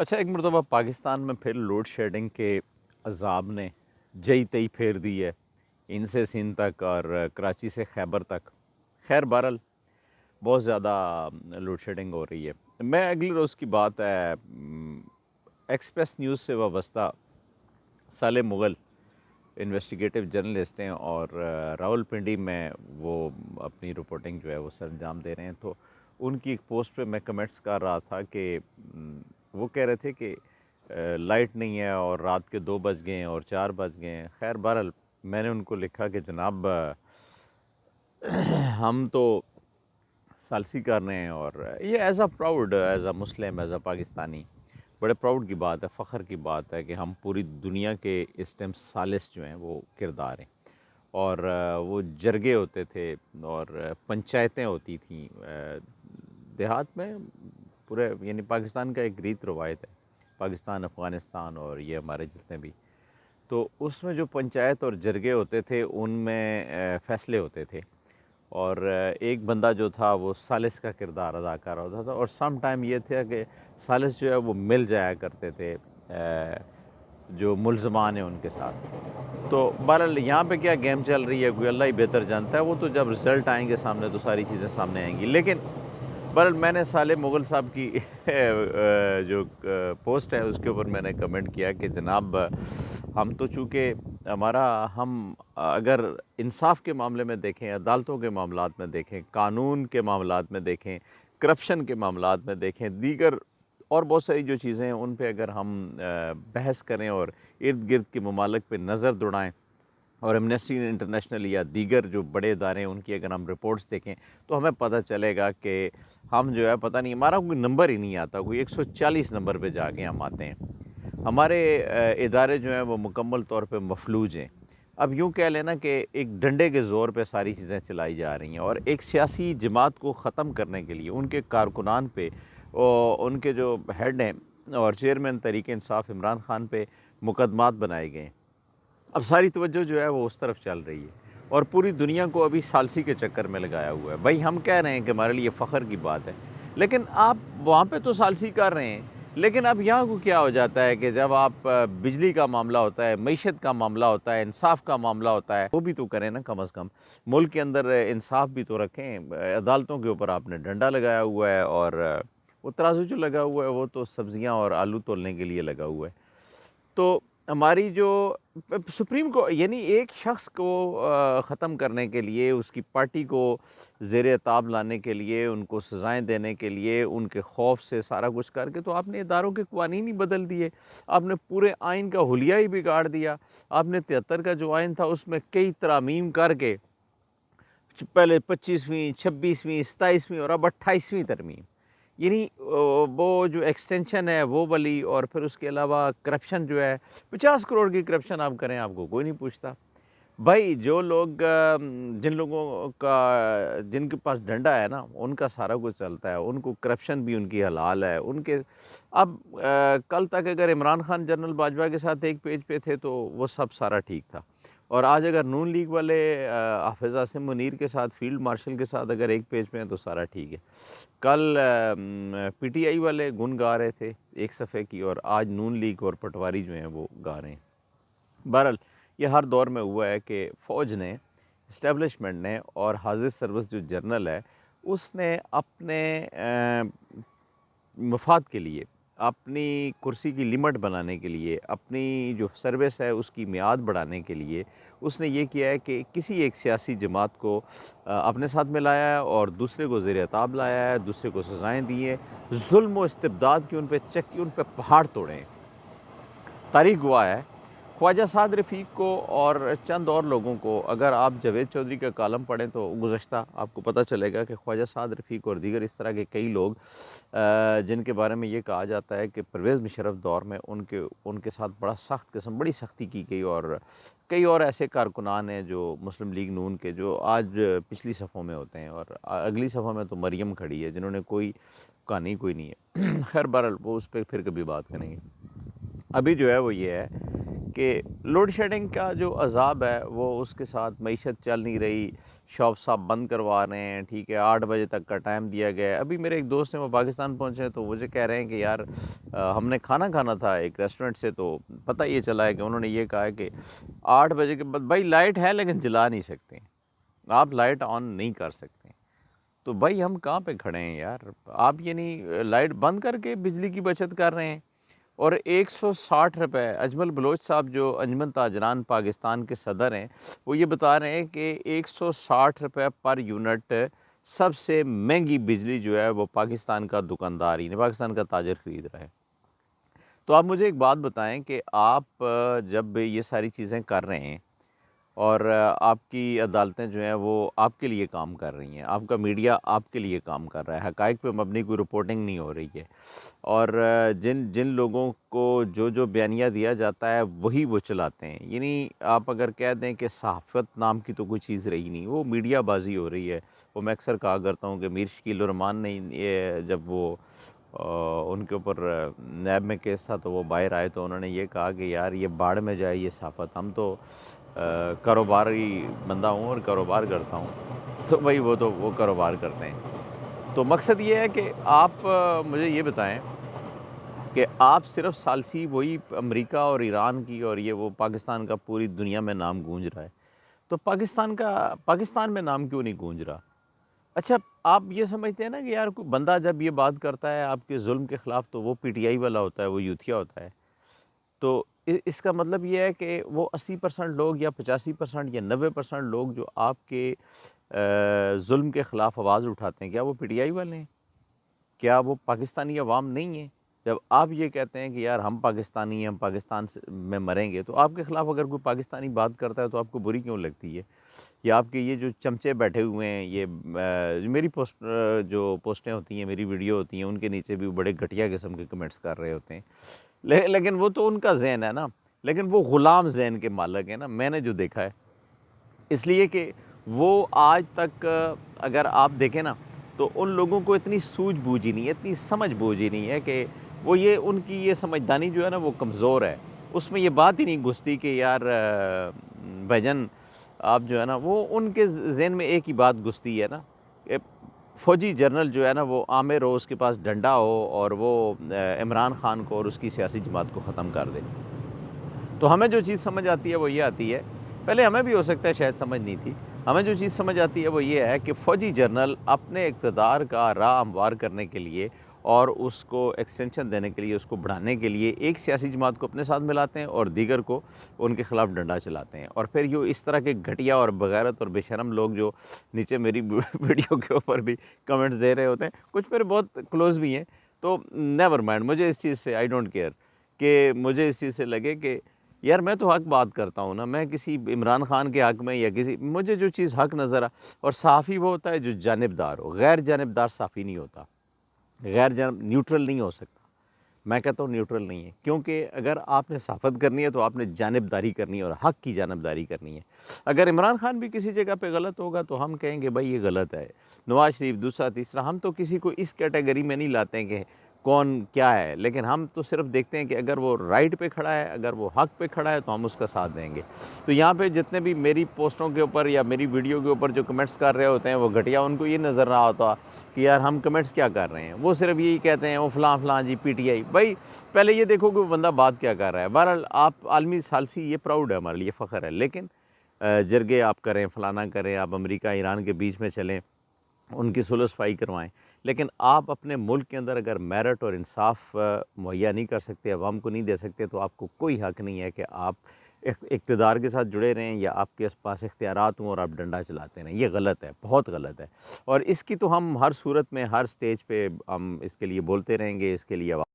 اچھا، ایک مرتبہ پاکستان میں پھر لوڈ شیڈنگ کے عذاب نے جئی تئی پھیر دی ہے، ان سے سندھ تک اور کراچی سے خیبر تک۔ خیر بہرحال بہت زیادہ لوڈ شیڈنگ ہو رہی ہے۔ میں اگلے روز کی بات ہے، ایکسپریس نیوز سے وابستہ صالح مغل انویسٹیگیٹو جرنلسٹ ہیں اور راول پنڈی میں وہ اپنی رپورٹنگ جو ہے وہ سر انجام دے رہے ہیں۔ تو ان کی ایک پوسٹ پہ میں کمنٹس کر رہا تھا کہ وہ کہہ رہے تھے کہ لائٹ نہیں ہے اور رات کے 2 بج گئے ہیں اور 4 بج گئے ہیں۔ خیر بہرحال میں نے ان کو لکھا کہ جناب ہم تو ثالثی کر رہے ہیں، اور یہ as a proud, as a Muslim, as a Pakistani بڑے پراؤڈ کی بات ہے، فخر کی بات ہے کہ ہم پوری دنیا کے اس ٹائم ثالث جو ہیں وہ کردار ہیں۔ اور وہ جرگے ہوتے تھے اور پنچایتیں ہوتی تھیں دیہات میں، پورے یعنی پاکستان کا ایک ریت روایت ہے، پاکستان، افغانستان اور یہ ہمارے جتنے بھی، تو اس میں جو پنچایت اور جرگے ہوتے تھے ان میں فیصلے ہوتے تھے، اور ایک بندہ جو تھا وہ ثالث کا کردار ادا کر رہا ہوتا تھا، اور سم ٹائم یہ تھا کہ ثالث جو ہے وہ مل جایا کرتے تھے جو ملزمان ہیں ان کے ساتھ۔ تو بہرحال یہاں پہ کیا گیم چل رہی ہے کوئی اللہ ہی بہتر جانتا ہے، وہ تو جب رزلٹ آئیں گے سامنے تو ساری چیزیں سامنے آئیں گی۔ لیکن بہرحال میں نے صالح مغل صاحب کی جو پوسٹ ہے اس کے اوپر میں نے کمنٹ کیا کہ جناب ہم تو چونکہ ہم اگر انصاف کے معاملے میں دیکھیں، عدالتوں کے معاملات میں دیکھیں، قانون کے معاملات میں دیکھیں، کرپشن کے معاملات میں دیکھیں، دیگر اور بہت ساری جو چیزیں ہیں ان پہ اگر ہم بحث کریں اور ارد گرد کے ممالک پہ نظر دوڑائیں، اور ایمنسٹی انٹرنیشنل یا دیگر جو بڑے ادارے ہیں ان کی اگر ہم رپورٹس دیکھیں تو ہمیں پتہ چلے گا کہ ہم جو ہے پتہ نہیں، ہمارا کوئی نمبر ہی نہیں آتا، کوئی 140 نمبر پہ جا کے ہم آتے ہیں۔ ہمارے ادارے جو ہیں وہ مکمل طور پہ مفلوج ہیں۔ اب یوں کہہ لینا کہ ایک ڈنڈے کے زور پہ ساری چیزیں چلائی جا رہی ہیں، اور ایک سیاسی جماعت کو ختم کرنے کے لیے ان کے کارکنان پہ، ان کے جو ہیڈ ہیں اور چیئرمین تحریک انصاف عمران خان پہ مقدمات بنائے گئے ہیں۔ اب ساری توجہ جو ہے وہ اس طرف چل رہی ہے، اور پوری دنیا کو ابھی ثالثی کے چکر میں لگایا ہوا ہے۔ بھائی ہم کہہ رہے ہیں کہ ہمارے لیے فخر کی بات ہے، لیکن آپ وہاں پہ تو ثالثی کر رہے ہیں، لیکن اب یہاں کو کیا ہو جاتا ہے کہ جب آپ بجلی کا معاملہ ہوتا ہے، معیشت کا معاملہ ہوتا ہے، انصاف کا معاملہ ہوتا ہے، وہ بھی تو کریں نا کم از کم، ملک کے اندر انصاف بھی تو رکھیں۔ عدالتوں کے اوپر آپ نے ڈنڈا لگایا ہوا ہے، اور وہ ترازو جو لگا ہوا ہے وہ تو سبزیاں اور آلو تولنے کے لیے لگا ہوا ہے۔ تو ہماری جو سپریم کو یعنی ایک شخص کو ختم کرنے کے لیے، اس کی پارٹی کو زیر عتاب لانے کے لیے، ان کو سزائیں دینے کے لیے، ان کے خوف سے سارا کچھ کر کے تو آپ نے اداروں کے قوانین ہی بدل دیے، آپ نے پورے آئین کا حلیہ ہی بگاڑ دیا۔ آپ نے 73 کا جو آئین تھا اس میں کئی ترامیم کر کے پہلے 25ویں، 26ویں، 27ویں اور اب 28ویں ترمیم، یعنی وہ جو ایکسٹینشن ہے وہ والی، اور پھر اس کے علاوہ کرپشن جو ہے 50 کروڑ کی کرپشن آپ کریں آپ کو کوئی نہیں پوچھتا۔ بھائی جو لوگ جن لوگوں کا جن کے پاس ڈنڈا ہے نا ان کا سارا کچھ چلتا ہے، ان کو کرپشن بھی ان کی حلال ہے ان کے۔ اب کل تک اگر عمران خان جنرل باجوہ کے ساتھ ایک پیج پہ تھے تو وہ سب سارا ٹھیک تھا، اور آج اگر نون لیگ والے حافظ عاصم منیر کے ساتھ، فیلڈ مارشل کے ساتھ اگر ایک پیج پہ ہیں تو سارا ٹھیک ہے۔ کل پی ٹی آئی والے گن گا رہے تھے ایک صفحے کی، اور آج نون لیگ اور پٹواری جو ہیں وہ گا رہے ہیں۔ بہرحال یہ ہر دور میں ہوا ہے کہ فوج نے، اسٹیبلشمنٹ نے، اور حاضر سروس جو جرنل ہے اس نے اپنے مفاد کے لیے، اپنی کرسی کی لمٹ بنانے کے لیے، اپنی جو سروس ہے اس کی میعاد بڑھانے کے لیے اس نے یہ کیا ہے کہ کسی ایک سیاسی جماعت کو اپنے ساتھ ملایا ہے اور دوسرے کو زیر عتاب لایا ہے، دوسرے کو سزائیں دی ہیں، ظلم و استبداد کی ان پہ چکی، ان پہ پہاڑ توڑے ہیں۔ تاریخ گواہ ہے، خواجہ سعد رفیق کو اور چند اور لوگوں کو، اگر آپ جاوید چودھری کا کالم پڑھیں تو گزشتہ آپ کو پتہ چلے گا کہ خواجہ سعد رفیق اور دیگر اس طرح کے کئی لوگ جن کے بارے میں یہ کہا جاتا ہے کہ پرویز مشرف دور میں ان کے ساتھ بڑی سختی کی گئی، اور کئی اور ایسے کارکنان ہیں جو مسلم لیگ نون کے جو آج پچھلی صفوں میں ہوتے ہیں، اور اگلی صفوں میں تو مریم کھڑی ہے جنہوں نے کوئی کہانی کوئی نہیں ہے۔ خیر بہرحال وہ اس پہ پھر کبھی بات کریں گے۔ ابھی جو ہے وہ یہ ہے کہ لوڈ شیڈنگ کا جو عذاب ہے وہ اس کے ساتھ معیشت چل نہیں رہی، شاپ صاحب بند کروا رہے ہیں، ٹھیک ہے، 8 بجے تک کا ٹائم دیا گیا ہے۔ ابھی میرے ایک دوست ہیں وہ پاکستان پہنچے ہیں تو مجھے کہہ رہے ہیں کہ یار ہم نے کھانا کھانا تھا ایک ریسٹورنٹ سے، تو پتہ یہ چلا ہے کہ انہوں نے یہ کہا ہے کہ 8 بجے کے بعد بھائی لائٹ ہے لیکن جلا نہیں سکتے، آپ لائٹ آن نہیں کر سکتے۔ تو بھائی ہم کہاں پہ کھڑے ہیں یار؟ آپ یعنی لائٹ بند کر کے بجلی کی بچت کر رہے ہیں، اور 160 روپے اجمل بلوچ صاحب جو انجمن تاجران پاکستان کے صدر ہیں وہ یہ بتا رہے ہیں کہ 160 روپے پر یونٹ سب سے مہنگی بجلی جو ہے وہ پاکستان کا دکاندار ہی پاکستان کا تاجر خرید رہا ہے۔ تو آپ مجھے ایک بات بتائیں کہ آپ جب یہ ساری چیزیں کر رہے ہیں اور آپ کی عدالتیں جو ہیں وہ آپ کے لیے کام کر رہی ہیں، آپ کا میڈیا آپ کے لیے کام کر رہا ہے، حقائق پہ مبنی کوئی رپورٹنگ نہیں ہو رہی ہے، اور جن لوگوں کو جو بیانیہ دیا جاتا ہے وہی وہ چلاتے ہیں، یعنی آپ اگر کہہ دیں کہ صحافت نام کی تو کوئی چیز رہی نہیں، وہ میڈیا بازی ہو رہی ہے۔ وہ میں اکثر کہا کرتا ہوں کہ میر شکیل الرحمان نے جب وہ ان کے اوپر نیب میں کیس تھا تو وہ باہر آئے تو انہوں نے یہ کہا کہ یار یہ باڑ میں جائے یہ صحافت، ہم تو کاروباری بندہ ہوں اور کاروبار کرتا ہوں، تو بھائی وہ کاروبار کرتے ہیں۔ تو مقصد یہ ہے کہ آپ مجھے یہ بتائیں کہ آپ صرف ثالثی وہی امریکہ اور ایران کی اور یہ وہ پاکستان کا پوری دنیا میں نام گونج رہا ہے، تو پاکستان میں نام کیوں نہیں گونج رہا؟ اچھا، آپ یہ سمجھتے ہیں نا کہ یار کوئی بندہ جب یہ بات کرتا ہے آپ کے ظلم کے خلاف تو وہ پی ٹی آئی والا ہوتا ہے، وہ یوتھیا ہوتا ہے، تو اس کا مطلب یہ ہے کہ وہ 80% لوگ یا 85% یا 90% لوگ جو آپ کے ظلم کے خلاف آواز اٹھاتے ہیں، کیا وہ پی ٹی آئی والے ہیں؟ کیا وہ پاکستانی عوام نہیں ہیں؟ جب آپ یہ کہتے ہیں کہ یار ہم پاکستانی ہیں، ہم پاکستان میں مریں گے، تو آپ کے خلاف اگر کوئی پاکستانی بات کرتا ہے تو آپ کو بری کیوں لگتی ہے؟ یا آپ کے یہ جو چمچے بیٹھے ہوئے ہیں، یہ میری جو پوسٹیں ہوتی ہیں، میری ویڈیو ہوتی ہیں، ان کے نیچے بھی بڑے گھٹیا قسم کے کمنٹس کر رہے ہوتے ہیں، لیکن وہ تو ان کا ذہن ہے نا، لیکن وہ غلام ذہن کے مالک ہیں نا، میں نے جو دیکھا ہے، اس لیے کہ وہ آج تک اگر آپ دیکھیں نا تو ان لوگوں کو اتنی سوجھ بوجھ ہی نہیں ہے، اتنی سمجھ بوجھ ہی نہیں ہے کہ وہ ان کی یہ سمجھدانی جو ہے نا وہ کمزور ہے، اس میں یہ بات ہی نہیں گھستی کہ یار بھجن آپ جو ہے نا، وہ ان کے ذہن میں ایک ہی بات گھستی ہے نا کہ فوجی جنرل جو ہے نا وہ عامر ہو، اس کے پاس ڈنڈا ہو اور وہ عمران خان کو اور اس کی سیاسی جماعت کو ختم کر دے۔ تو ہمیں جو چیز سمجھ آتی ہے وہ یہ آتی ہے، پہلے ہمیں بھی ہو سکتا ہے شاید سمجھ نہیں تھی، ہمیں جو چیز سمجھ آتی ہے وہ یہ ہے کہ فوجی جنرل اپنے اقتدار کا راہ ہموار کرنے کے لیے اور اس کو ایکسٹینشن دینے کے لیے، اس کو بڑھانے کے لیے ایک سیاسی جماعت کو اپنے ساتھ ملاتے ہیں اور دیگر کو ان کے خلاف ڈنڈا چلاتے ہیں، اور پھر یہ اس طرح کے گھٹیا اور بغیرت اور بے شرم لوگ جو نیچے میری ویڈیو کے اوپر بھی کمنٹس دے رہے ہوتے ہیں، کچھ میرے بہت کلوز بھی ہیں، تو نیور مائنڈ، مجھے اس چیز سے آئی ڈونٹ کیئر کہ مجھے اس چیز سے لگے کہ یار میں تو حق بات کرتا ہوں نا، میں کسی عمران خان کے حق میں یا مجھے جو چیز حق نظر اور صحافی وہ ہوتا ہے جو جانبدار ہو، غیر جانبدار صحافی نہیں ہوتا، نیوٹرل نہیں ہو سکتا، میں کہتا ہوں نیوٹرل نہیں ہے، کیونکہ اگر آپ نے صحافت کرنی ہے تو آپ نے جانبداری کرنی ہے اور حق کی جانبداری کرنی ہے۔ اگر عمران خان بھی کسی جگہ پہ غلط ہوگا تو ہم کہیں گے بھائی یہ غلط ہے، نواز شریف دوسرا تیسرا، ہم تو کسی کو اس کیٹیگری میں نہیں لاتے ہیں کہ کون کیا ہے، لیکن ہم تو صرف دیکھتے ہیں کہ اگر وہ رائٹ پہ کھڑا ہے، اگر وہ حق پہ کھڑا ہے تو ہم اس کا ساتھ دیں گے۔ تو یہاں پہ جتنے بھی میری پوسٹوں کے اوپر یا میری ویڈیو کے اوپر جو کمنٹس کر رہے ہوتے ہیں وہ گھٹیا، ان کو یہ نظر نہ ہوتا کہ یار ہم کمنٹس کیا کر رہے ہیں، وہ صرف یہی کہتے ہیں وہ فلاں فلاں جی پی ٹی آئی۔ بھائی پہلے یہ دیکھو کہ وہ بندہ بات کیا کر رہا ہے۔ بہرحال آپ عالمی ثالثی، یہ پراؤڈ ہے ہمارے لیے، فخر ہے، لیکن جرگے آپ کریں، فلانا کریں، آپ امریکہ ایران کے بیچ میں چلیں، ان کی صلح صفائی کروائیں، لیکن آپ اپنے ملک کے اندر اگر میرٹ اور انصاف مہیا نہیں کر سکتے، عوام کو نہیں دے سکتے، تو آپ کو کوئی حق نہیں ہے کہ آپ اقتدار کے ساتھ جڑے رہیں یا آپ کے پاس اختیارات ہوں اور آپ ڈنڈا چلاتے رہیں۔ یہ غلط ہے، بہت غلط ہے، اور اس کی تو ہم ہر صورت میں ہر سٹیج پہ ہم اس کے لیے بولتے رہیں گے، اس کے لیے